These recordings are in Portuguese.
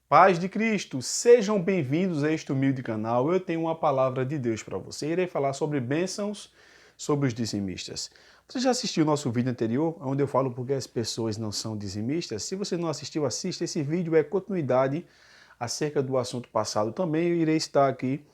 Paz de Cristo, sejam bem-vindos a este humilde canal. Eu tenho uma palavra de Deus para você. Irei falar sobre bênçãos, sobre os dizimistas. Você já assistiu o nosso vídeo anterior, onde eu falo porque as pessoas não são dizimistas? Se você não assistiu, assista. Esse vídeo é continuidade acerca do assunto passado. Também eu irei estar aqui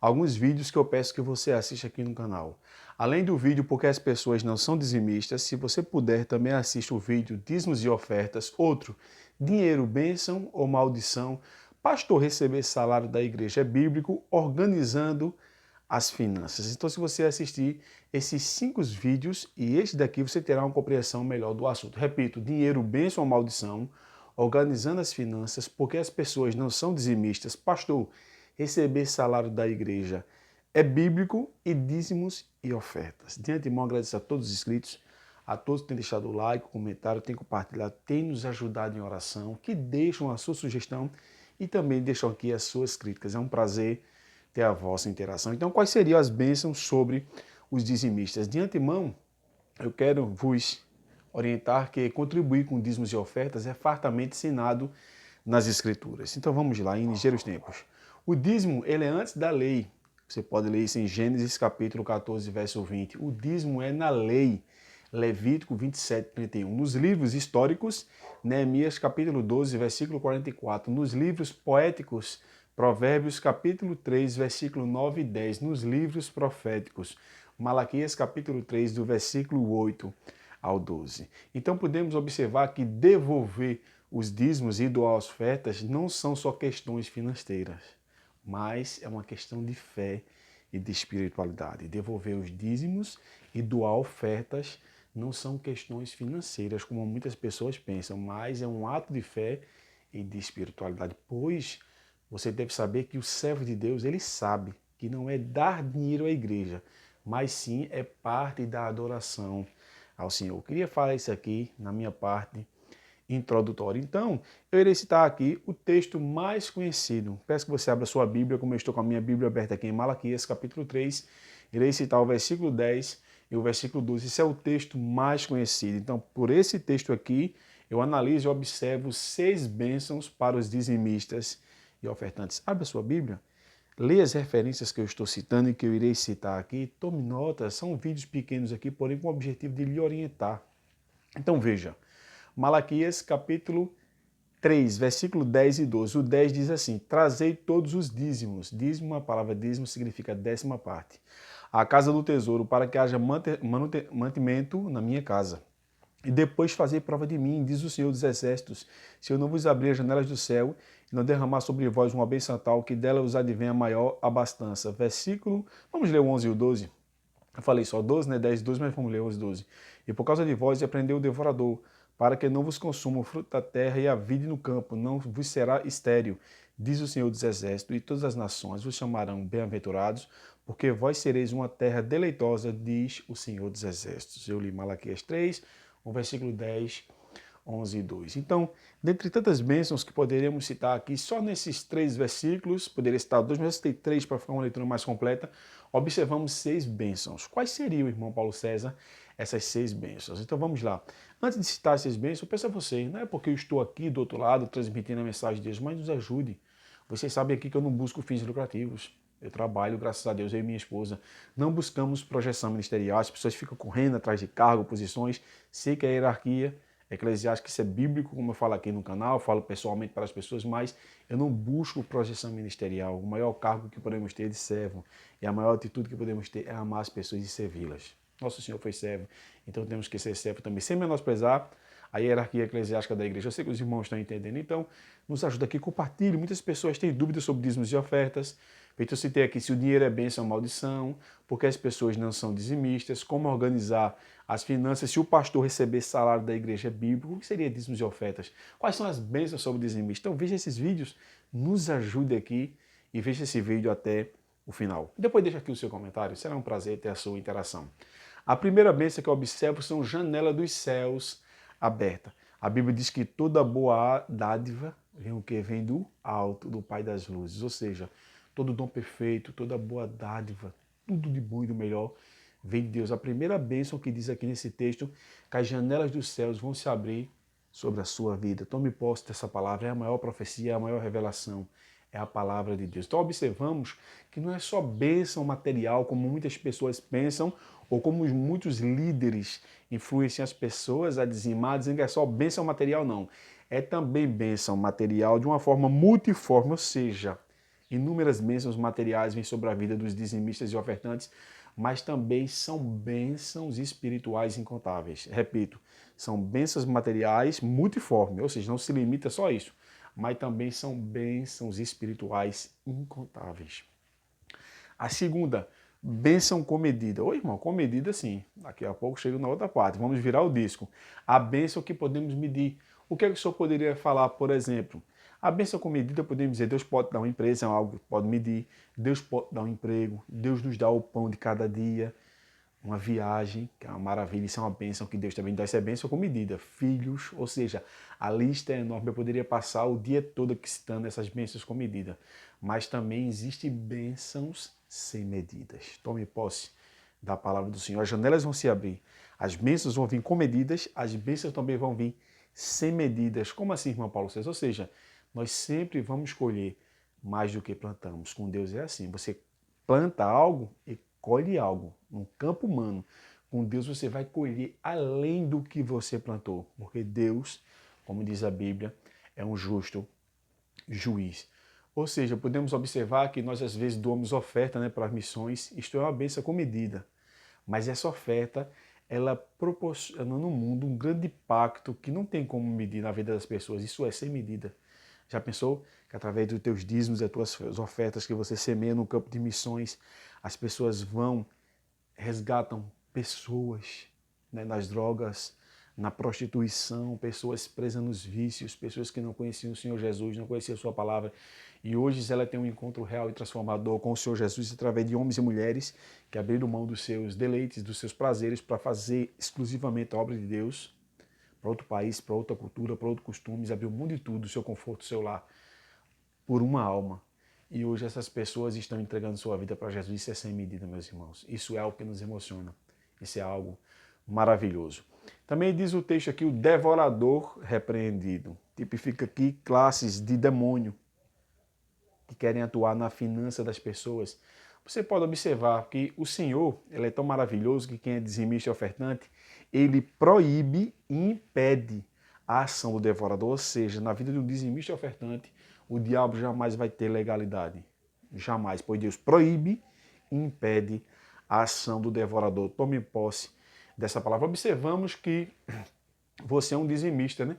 alguns vídeos que eu peço que você assista aqui no canal. Além do vídeo porque as pessoas não são dizimistas, se você puder também assista o vídeo dízimos e ofertas, outro, dinheiro, bênção ou maldição, pastor receber salário da igreja é bíblico, organizando as finanças. Então se você assistir esses 5 vídeos e este daqui você terá uma compreensão melhor do assunto. Repito, dinheiro, bênção ou maldição, organizando as finanças, porque as pessoas não são dizimistas. Pastor, receber salário da igreja é bíblico e dízimos e ofertas. De antemão, agradeço a todos os inscritos, a todos que têm deixado o like, o comentário, têm compartilhado, têm nos ajudado em oração, que deixam a sua sugestão e também deixam aqui as suas críticas. É um prazer ter a vossa interação. Então, quais seriam as bênçãos sobre os dizimistas? De antemão, eu quero vos orientar que contribuir com dízimos e ofertas é fartamente ensinado nas Escrituras. Então vamos lá, em ligeiros tempos. O dízimo, ele é antes da lei. Você pode ler isso em Gênesis capítulo 14, verso 20. O dízimo é na lei. Levítico 27, 31. Nos livros históricos, Neemias capítulo 12, versículo 44. Nos livros poéticos, Provérbios capítulo 3, versículo 9 e 10. Nos livros proféticos, Malaquias capítulo 3, do versículo 8 ao 12. Então podemos observar que devolver os dízimos e doar ofertas não são só questões financeiras, mas é uma questão de fé e de espiritualidade. Devolver os dízimos e doar ofertas não são questões financeiras, como muitas pessoas pensam, mas é um ato de fé e de espiritualidade, pois você deve saber que o servo de Deus, ele sabe que não é dar dinheiro à igreja, mas sim é parte da adoração ao Senhor. Eu queria falar isso aqui na minha parte introdutória. Então, eu irei citar aqui o texto mais conhecido. Peço que você abra sua Bíblia, como eu estou com a minha Bíblia aberta aqui em Malaquias, capítulo 3. Irei citar o versículo 10 e o versículo 12. Esse é o texto mais conhecido. Então, por esse texto aqui, eu analiso e observo 6 bênçãos para os dizimistas e ofertantes. Abra sua Bíblia. Leia as referências que eu estou citando e que eu irei citar aqui. Tome nota, são vídeos pequenos aqui, porém com o objetivo de lhe orientar. Então veja, Malaquias capítulo 3, versículo 10 e 12. O 10 diz assim: trazei todos os dízimos. Dízimo, a palavra dízimo significa 10ª parte. A casa do tesouro, para que haja mantimento na minha casa. E depois fazer prova de mim, diz o Senhor dos Exércitos, se eu não vos abrir as janelas do céu e não derramar sobre vós uma bênção tal, que dela vos advenha maior abastança. Versículo, vamos ler o 11 e o 12. Eu falei só 12, né? 10 e 12, mas vamos ler os 12. E por causa de vós repreendeu o devorador, para que não vos consuma o fruto da terra e a vide no campo, não vos será estéril, diz o Senhor dos Exércitos, e todas as nações vos chamarão bem-aventurados, porque vós sereis uma terra deleitosa, diz o Senhor dos Exércitos. Eu li Malaquias 3, o versículo 10, 11 e 2. Então, dentre tantas bênçãos que poderíamos citar aqui, só nesses 3 versículos, poderia citar 2, mas eu citei 3 para ficar uma leitura mais completa, observamos 6 bênçãos. Quais seriam, irmão Paulo César, essas 6 bênçãos? Então vamos lá. Antes de citar essas bênçãos, pensa você, não é porque eu estou aqui do outro lado transmitindo a mensagem de Deus, mas nos ajude. Vocês sabem aqui que eu não busco fins lucrativos. Eu trabalho, graças a Deus, eu e minha esposa. Não buscamos projeção ministerial. As pessoas ficam correndo atrás de cargo, posições. Sei que a hierarquia eclesiástica, isso é bíblico, como eu falo aqui no canal, eu falo pessoalmente para as pessoas, mas eu não busco projeção ministerial. O maior cargo que podemos ter é de servo. E a maior atitude que podemos ter é amar as pessoas e servi-las. Nosso Senhor foi servo, então temos que ser servo também, sem menosprezar a hierarquia eclesiástica da igreja. Eu sei que os irmãos estão entendendo, então nos ajuda aqui, compartilhe. Muitas pessoas têm dúvidas sobre dízimos e ofertas. Feito, eu citei aqui se o dinheiro é bênção ou maldição, porque as pessoas não são dizimistas, como organizar as finanças, se o pastor receber salário da igreja é bíblico, o que seria dízimos e ofertas? Quais são as bênçãos sobre o dizimista? Então veja esses vídeos, nos ajude aqui e veja esse vídeo até o final. Depois deixa aqui o seu comentário, será um prazer ter a sua interação. A primeira bênção que eu observo são janelas dos céus abertas. A Bíblia diz que toda boa dádiva vem o que? Vem do alto, do Pai das luzes. Ou seja, todo dom perfeito, toda boa dádiva, tudo de bom e do melhor vem de Deus. A primeira bênção que diz aqui nesse texto, que as janelas dos céus vão se abrir sobre a sua vida. Tome posse dessa palavra, é a maior profecia, é a maior revelação, é a palavra de Deus. Então observamos que não é só bênção material, como muitas pessoas pensam, ou como muitos líderes influenciam as pessoas a dizimar, dizendo que é só bênção material, não. É também bênção material de uma forma multiforme, ou seja, inúmeras bênçãos materiais vêm sobre a vida dos dizimistas e ofertantes, mas também são bênçãos espirituais incontáveis. Repito, são bênçãos materiais multiformes, ou seja, não se limita só a isso, mas também são bênçãos espirituais incontáveis. A segunda, bênção comedida. Ô irmão, comedida sim. Daqui a pouco chego na outra parte. Vamos virar o disco. A bênção que podemos medir. O que é que o senhor poderia falar, por exemplo? A bênção comedida, podemos dizer, Deus pode dar uma empresa, é algo que pode medir. Deus pode dar um emprego. Deus nos dá o pão de cada dia. Uma viagem, que é uma maravilha, isso é uma bênção que Deus também dá, isso é bênção com medida. Filhos, ou seja, a lista é enorme, eu poderia passar o dia todo aqui citando essas bênçãos com medida. Mas também existem bênçãos sem medidas. Tome posse da palavra do Senhor. As janelas vão se abrir, as bênçãos vão vir com medidas, as bênçãos também vão vir sem medidas. Como assim, irmão Paulo César? Ou seja, nós sempre vamos colher mais do que plantamos. Com Deus é assim, você planta algo e colhe algo no campo humano. Com Deus você vai colher além do que você plantou, porque Deus, como diz a Bíblia, é um justo juiz. Ou seja, podemos observar que nós às vezes doamos oferta, para as missões, isto é uma bênção com medida, mas essa oferta, ela proporciona no mundo um grande impacto que não tem como medir na vida das pessoas, isso é sem medida. Já pensou que através dos teus dízimos e das tuas ofertas que você semeia no campo de missões, as pessoas vão, resgatam pessoas, nas drogas, na prostituição, pessoas presas nos vícios, pessoas que não conheciam o Senhor Jesus, não conheciam a sua palavra. E hoje ela tem um encontro real e transformador com o Senhor Jesus através de homens e mulheres que abriram mão dos seus deleites, dos seus prazeres para fazer exclusivamente a obra de Deus, para outro país, para outra cultura, para outros costumes, abriu mão de tudo, do seu conforto, do seu lar, por uma alma. E hoje essas pessoas estão entregando sua vida para Jesus. Isso é sem medida, meus irmãos. Isso é algo que nos emociona. Isso é algo maravilhoso. Também diz o texto aqui, o devorador repreendido. Tipifica aqui classes de demônio que querem atuar na finança das pessoas. Você pode observar que o Senhor, ele é tão maravilhoso que quem é dizimista e ofertante, ele proíbe e impede a ação do devorador. Ou seja, na vida de um dizimista e ofertante, o diabo jamais vai ter legalidade. Jamais, pois Deus proíbe e impede a ação do devorador. Tome posse dessa palavra. Observamos que você é um dizimista,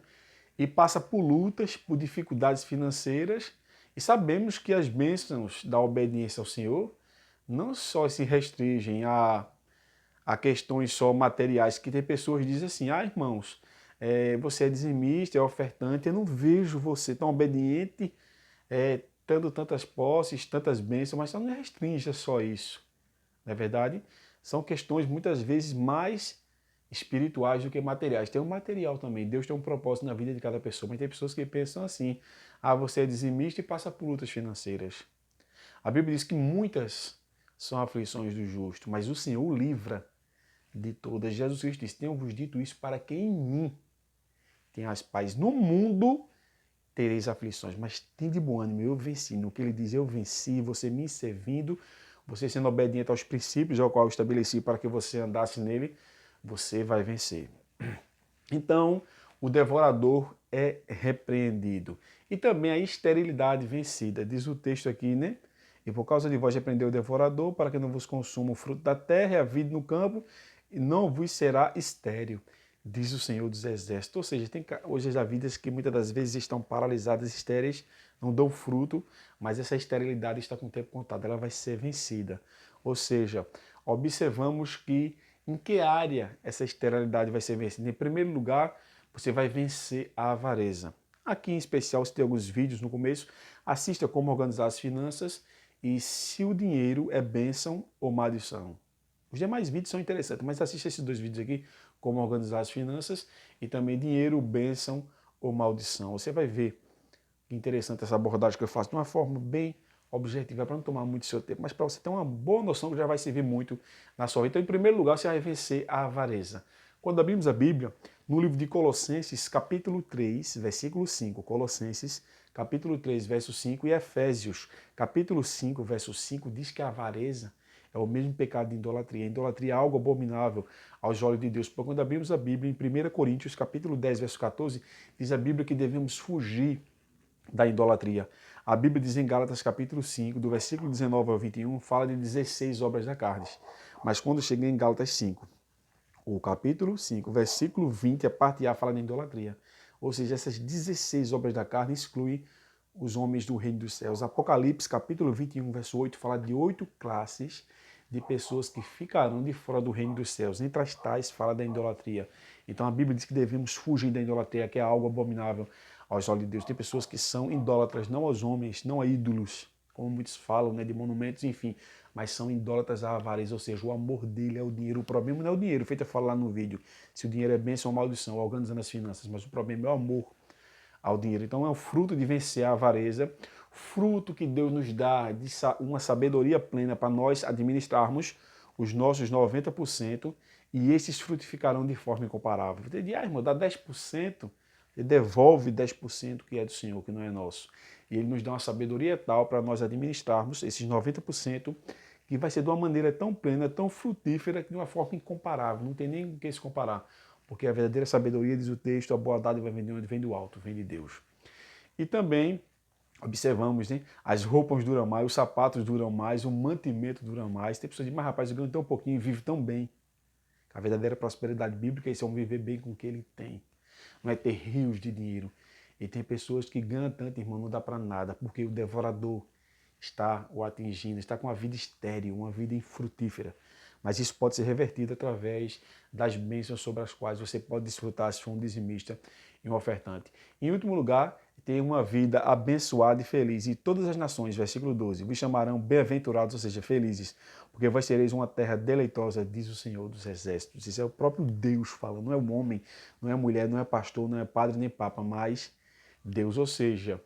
e passa por lutas, por dificuldades financeiras, e sabemos que as bênçãos da obediência ao Senhor não só se restringem a questões só materiais, que tem pessoas que dizem assim, irmãos, você é dizimista, é ofertante, eu não vejo você tão obediente, tendo tantas posses, tantas bênçãos, mas não restringe só isso, não é verdade? São questões muitas vezes mais espirituais do que materiais. Tem um material também, Deus tem um propósito na vida de cada pessoa, mas tem pessoas que pensam assim, você é dizimista e passa por lutas financeiras. A Bíblia diz que muitas são aflições do justo, mas o Senhor o livra de todas. Jesus Cristo disse, tenho-vos dito isso para que em mim tenhas paz. No mundo tereis aflições, mas tem de bom ânimo, eu venci. No que ele diz, eu venci, você me servindo, você sendo obediente aos princípios ao qual eu estabeleci para que você andasse nele, você vai vencer. Então, o devorador é repreendido. E também a esterilidade vencida. Diz o texto aqui, E por causa de vós repreendeu o devorador, para que não vos consuma o fruto da terra e a vida no campo, e não vos será estéril, diz o Senhor dos Exércitos. Ou seja, tem hoje as vidas que muitas das vezes estão paralisadas, estéreis, não dão fruto, mas essa esterilidade está com o tempo contado, ela vai ser vencida. Ou seja, observamos que em que área essa esterilidade vai ser vencida? Em primeiro lugar, você vai vencer a avareza. Aqui em especial, você tem alguns vídeos no começo, assista como organizar as finanças e se o dinheiro é bênção ou maldição. Os demais vídeos são interessantes, mas assista esses dois vídeos aqui, como organizar as finanças e também dinheiro, bênção ou maldição. Você vai ver que interessante essa abordagem que eu faço de uma forma bem objetiva, para não tomar muito seu tempo, mas para você ter uma boa noção que já vai servir muito na sua vida. Então, em primeiro lugar, você vai vencer a avareza. Quando abrimos a Bíblia, no livro de Colossenses, capítulo 3, versículo 5. Colossenses, capítulo 3, verso 5, e Efésios, capítulo 5, verso 5, diz que a avareza é o mesmo pecado de idolatria. A idolatria é algo abominável aos olhos de Deus. Porque quando abrimos a Bíblia, em 1 Coríntios, capítulo 10, verso 14, diz a Bíblia que devemos fugir da idolatria. A Bíblia diz em Gálatas, capítulo 5, do versículo 19 ao 21, fala de 16 obras da carne. Mas quando chega em Gálatas 5, o capítulo 5, versículo 20, a parte A fala de idolatria. Ou seja, essas 16 obras da carne excluem os homens do reino dos céus. Apocalipse, capítulo 21, verso 8, fala de 8 classes de pessoas que ficarão de fora do reino dos céus. Entre as tais, fala da idolatria. Então a Bíblia diz que devemos fugir da idolatria, que é algo abominável aos olhos de Deus. Tem pessoas que são idólatras, não aos homens, não a ídolos, como muitos falam, né, de monumentos, enfim, mas são idólatras à avareza, ou seja, o amor dele é o dinheiro. O problema não é o dinheiro, feito a falar lá no vídeo, se o dinheiro é bênção ou maldição, organizando as finanças, mas o problema é o amor ao dinheiro. Então é o fruto de vencer a avareza, fruto que Deus nos dá de uma sabedoria plena para nós administrarmos os nossos 90% e esses frutificarão de forma incomparável. Você diz, irmão, dá 10%, ele devolve 10% que é do Senhor, que não é nosso. E ele nos dá uma sabedoria tal para nós administrarmos esses 90% que vai ser de uma maneira tão plena, tão frutífera, que de uma forma incomparável, não tem nem o que se comparar. Porque a verdadeira sabedoria, diz o texto, a boa dádiva vem de onde? Vem do alto, vem de Deus. E também observamos, né? As roupas duram mais, os sapatos duram mais, o mantimento dura mais. Tem pessoas que dizem, mas rapaz, eu ganho tão pouquinho e vivo tão bem. A verdadeira prosperidade bíblica é isso, é um viver bem com o que ele tem. Não é ter rios de dinheiro. E tem pessoas que ganham tanto, irmão, não dá para nada, porque o devorador está o atingindo, está com uma vida estéril, uma vida infrutífera. Mas isso pode ser revertido através das bênçãos sobre as quais você pode desfrutar se for um dizimista e um ofertante. Em último lugar, ter uma vida abençoada e feliz. E todas as nações, versículo 12, vos chamarão bem-aventurados, ou seja, felizes, porque vós sereis uma terra deleitosa, diz o Senhor dos Exércitos. Isso é o próprio Deus falando, não é o homem, não é a mulher, não é pastor, não é padre nem papa, mas Deus. Ou seja,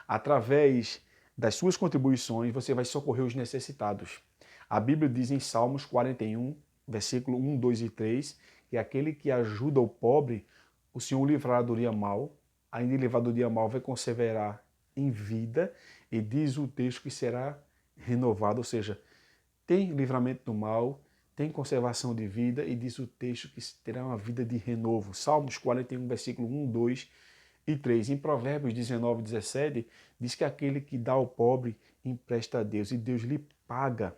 através das suas contribuições, você vai socorrer os necessitados. A Bíblia diz em Salmos 41, versículo 1, 2 e 3, que aquele que ajuda o pobre, o Senhor o livrará do dia mal, ainda livrado do dia mal vai conservar em vida, e diz o texto que será renovado, ou seja, tem livramento do mal, tem conservação de vida, e diz o texto que terá uma vida de renovo. Salmos 41, versículo 1, 2 e 3. Em Provérbios 19, 17, diz que aquele que dá ao pobre empresta a Deus, e Deus lhe paga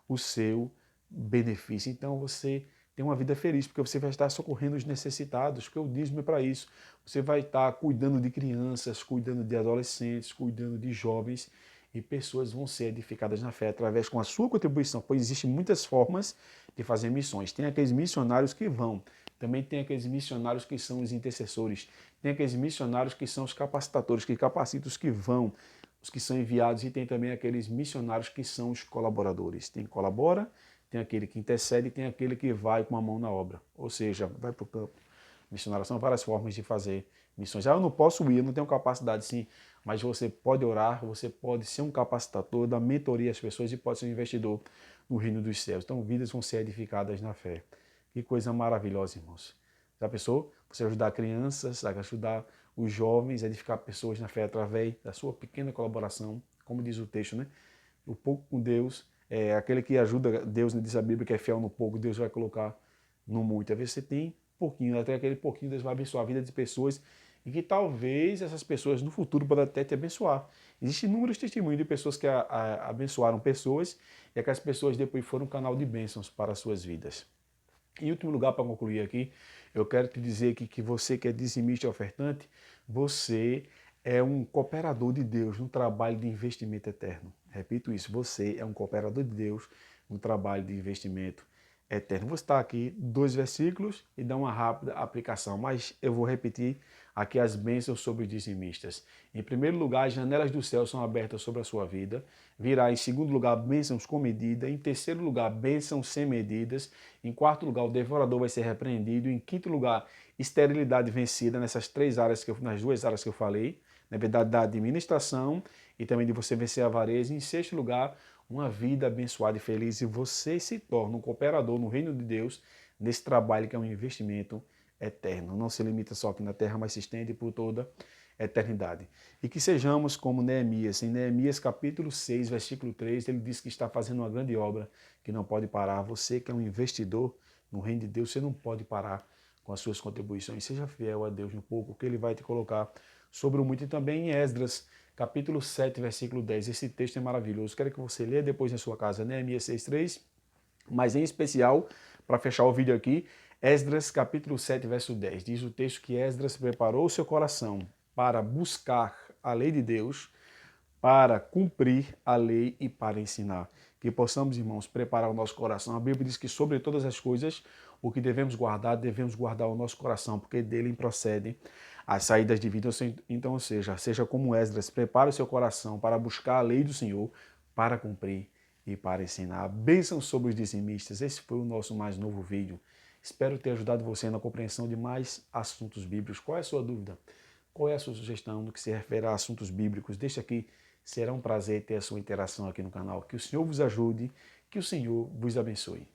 o seu benefício. Então você tem uma vida feliz, porque você vai estar socorrendo os necessitados, porque o dízimo é para isso. Você vai estar cuidando de crianças, cuidando de adolescentes, cuidando de jovens, e pessoas vão ser edificadas na fé através com a sua contribuição, pois existem muitas formas de fazer missões. Tem aqueles missionários que vão, também tem aqueles missionários que são os intercessores, tem aqueles missionários que são os capacitadores, que capacitam os que vão, os que são enviados, e tem também aqueles missionários que são os colaboradores. Tem que colabora, tem aquele que intercede e tem aquele que vai com a mão na obra, ou seja, vai para o campo. Missionários são várias formas de fazer missões. Eu não posso ir, eu não tenho capacidade sim, mas você pode orar, você pode ser um capacitador, dar mentoria às pessoas e pode ser um investidor no reino dos céus. Então vidas vão ser edificadas na fé. Que coisa maravilhosa, irmãos. Já pensou? Você ajudar crianças, ajudar os jovens, edificar pessoas na fé através da sua pequena colaboração, como diz o texto, né? O pouco com Deus, aquele que ajuda Deus, diz a Bíblia, que é fiel no pouco, Deus vai colocar no muito. Às vezes você tem pouquinho, até aquele pouquinho Deus vai abençoar a vida de pessoas e que talvez essas pessoas no futuro podem até te abençoar. Existem inúmeros testemunhos de pessoas que abençoaram pessoas e aquelas pessoas depois foram um canal de bênçãos para as suas vidas. Em último lugar, para concluir aqui, eu quero te dizer que você que é dizimista e ofertante, você é um cooperador de Deus no trabalho de investimento eterno. Repito isso, você é um cooperador de Deus no trabalho de investimento eterno. Vou citar aqui 2 versículos e dar uma rápida aplicação, mas eu vou repetir aqui as bênçãos sobre os dizimistas. Em primeiro lugar, as janelas do céu são abertas sobre a sua vida. Virá, em segundo lugar, bênçãos com medida. Em terceiro lugar, bênçãos sem medidas. Em quarto lugar, o devorador vai ser repreendido. Em quinto lugar, esterilidade vencida nas 2 áreas que eu falei. Na verdade, da administração e também de você vencer a avareza. Em sexto lugar, uma vida abençoada e feliz, e você se torna um cooperador no reino de Deus nesse trabalho que é um investimento eterno. Não se limita só aqui na terra, mas se estende por toda a eternidade. E que sejamos como Neemias. Em Neemias capítulo 6, versículo 3, ele diz que está fazendo uma grande obra que não pode parar. Você que é um investidor no reino de Deus, você não pode parar com as suas contribuições. Seja fiel a Deus no pouco, que ele vai te colocar sobre o muito. E também em Esdras, capítulo 7, versículo 10. Esse texto é maravilhoso. Quero que você leia depois na sua casa, Neemias 6:3, mas em especial, para fechar o vídeo aqui, Esdras, capítulo 7, verso 10. Diz o texto que Esdras preparou o seu coração para buscar a lei de Deus, para cumprir a lei e para ensinar. Que possamos, irmãos, preparar o nosso coração. A Bíblia diz que sobre todas as coisas, o que devemos guardar o nosso coração, porque dele procedem as saídas de vida. Então, ou seja como Esdras, prepare o seu coração para buscar a lei do Senhor, para cumprir e para ensinar. Bênção sobre os dizimistas. Esse foi o nosso mais novo vídeo. Espero ter ajudado você na compreensão de mais assuntos bíblicos. Qual é a sua dúvida? Qual é a sua sugestão no que se refere a assuntos bíblicos? Deixa aqui, será um prazer ter a sua interação aqui no canal. Que o Senhor vos ajude, que o Senhor vos abençoe.